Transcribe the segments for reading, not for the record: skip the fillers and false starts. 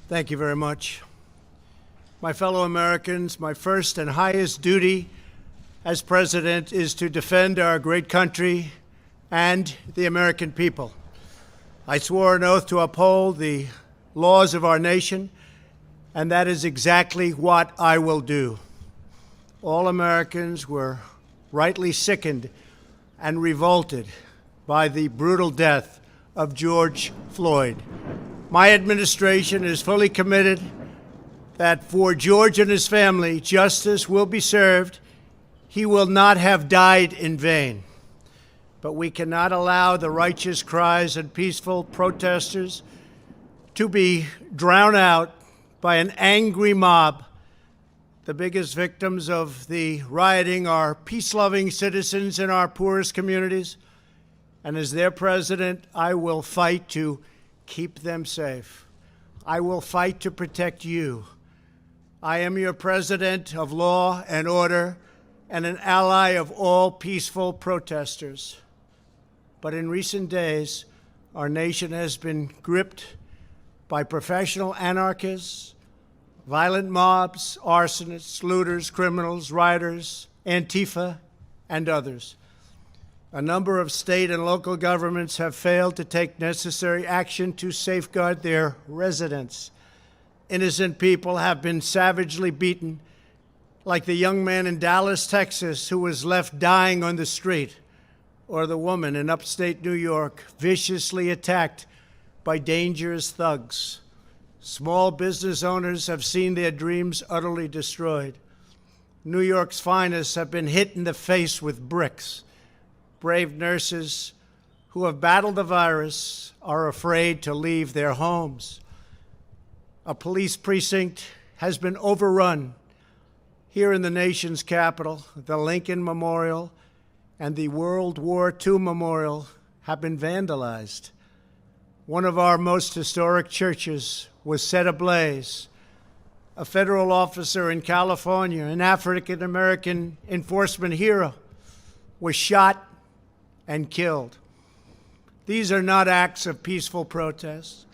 Thank you very much. My fellow Americans, my first and highest duty as president is to defend our great country and the American people. I swore an oath to uphold the laws of our nation, and that is exactly what I will do. All Americans were rightly sickened and revolted by the brutal death of George Floyd. My administration is fully committed that for George and his family, justice will be served. He will not have died in vain. But we cannot allow the righteous cries and peaceful protesters to be drowned out by an angry mob. The biggest victims of the rioting are peace-loving citizens in our poorest communities. And as their president, I will fight to keep them safe. I will fight to protect you. I am your president of law and order and an ally of all peaceful protesters. But in recent days, our nation has been gripped by professional anarchists, violent mobs, arsonists, looters, criminals, rioters, Antifa, and others. A number of state and local governments have failed to take necessary action to safeguard their residents. Innocent people have been savagely beaten, like the young man in Dallas, Texas, who was left dying on the street, or the woman in upstate New York viciously attacked by dangerous thugs. Small business owners have seen their dreams utterly destroyed. New York's finest have been hit in the face with bricks. Brave nurses who have battled the virus are afraid to leave their homes. A police precinct has been overrun here in the nation's capital. The Lincoln Memorial and the World War II Memorial have been vandalized. One of our most historic churches was set ablaze. A federal officer in California, an African-American enforcement hero, was shot and killed. These are not acts of peaceful protest.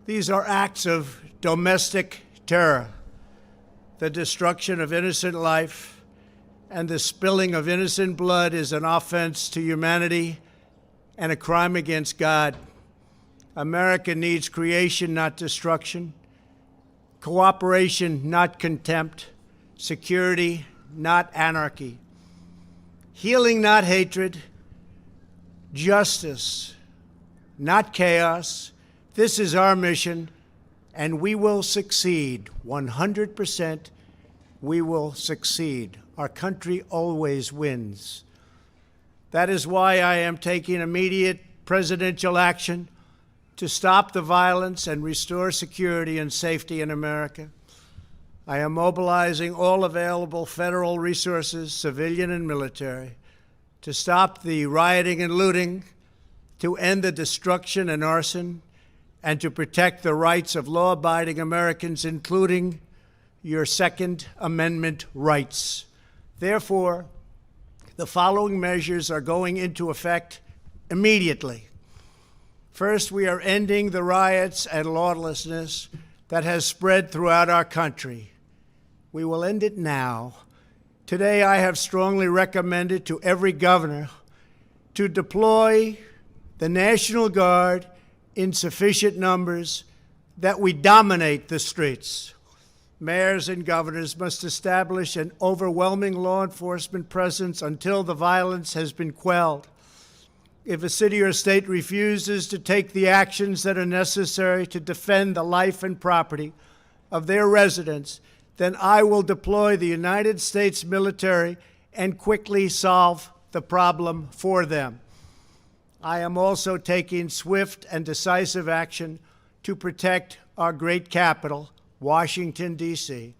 These are acts of domestic terror. The destruction of innocent life and the spilling of innocent blood is an offense to humanity and a crime against God. America needs creation, not destruction, cooperation, not contempt, security, not anarchy, healing, not hatred, justice, not chaos. This is our mission, and we will succeed. 100%, we will succeed. Our country always wins. That is why I am taking immediate presidential action to stop the violence and restore security and safety in America. I am mobilizing all available federal resources, civilian and military, to stop the rioting and looting, to end the destruction and arson, and to protect the rights of law-abiding Americans, including your Second Amendment rights. Therefore, the following measures are going into effect immediately. First, we are ending the riots and lawlessness that has spread throughout our country. We will end it now. Today, I have strongly recommended to every governor to deploy the National Guard in sufficient numbers that we dominate the streets. Mayors and governors must establish an overwhelming law enforcement presence until the violence has been quelled. If a city or state refuses to take the actions that are necessary to defend the life and property of their residents, then I will deploy the United States military and quickly solve the problem for them. I am also taking swift and decisive action to protect our great capital, Washington, D.C.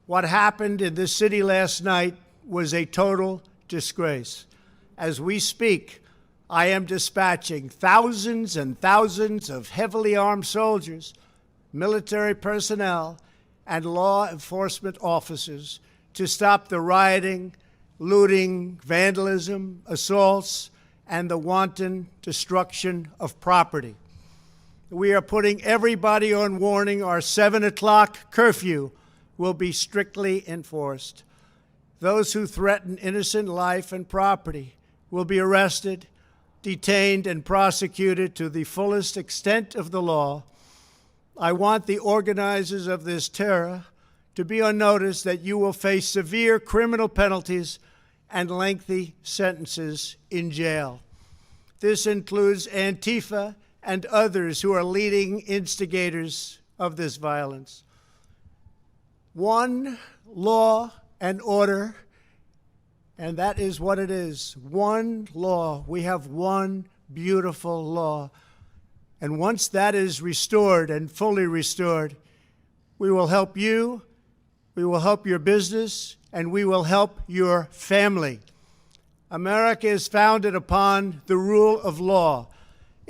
What happened in this city last night was a total disgrace. As we speak, I am dispatching thousands and thousands of heavily armed soldiers, military personnel, and law enforcement officers to stop the rioting, looting, vandalism, assaults, and the wanton destruction of property. We are putting everybody on warning. Our 7 o'clock curfew will be strictly enforced. Those who threaten innocent life and property will be arrested, detained, and prosecuted to the fullest extent of the law. I want the organizers of this terror to be on notice that you will face severe criminal penalties and lengthy sentences in jail. This includes Antifa and others who are leading instigators of this violence. One law and order, and that is what it is. One law. We have one beautiful law. And once that is restored and fully restored, we will help you, we will help your business, and we will help your family. America is founded upon the rule of law.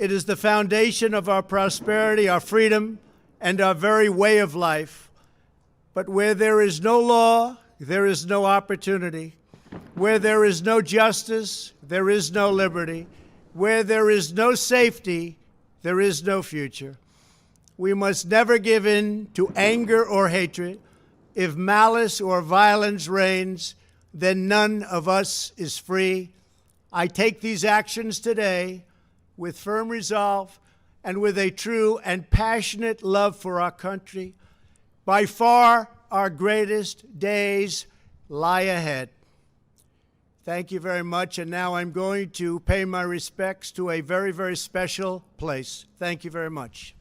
It is the foundation of our prosperity, our freedom, and our very way of life. But where there is no law, there is no opportunity. Where there is no justice, there is no liberty. Where there is no safety, there is no future. We must never give in to anger or hatred. If malice or violence reigns, then none of us is free. I take these actions today with firm resolve and with a true and passionate love for our country. By far, our greatest days lie ahead. Thank you very much, and now I'm going to pay my respects to a very, very special place. Thank you very much.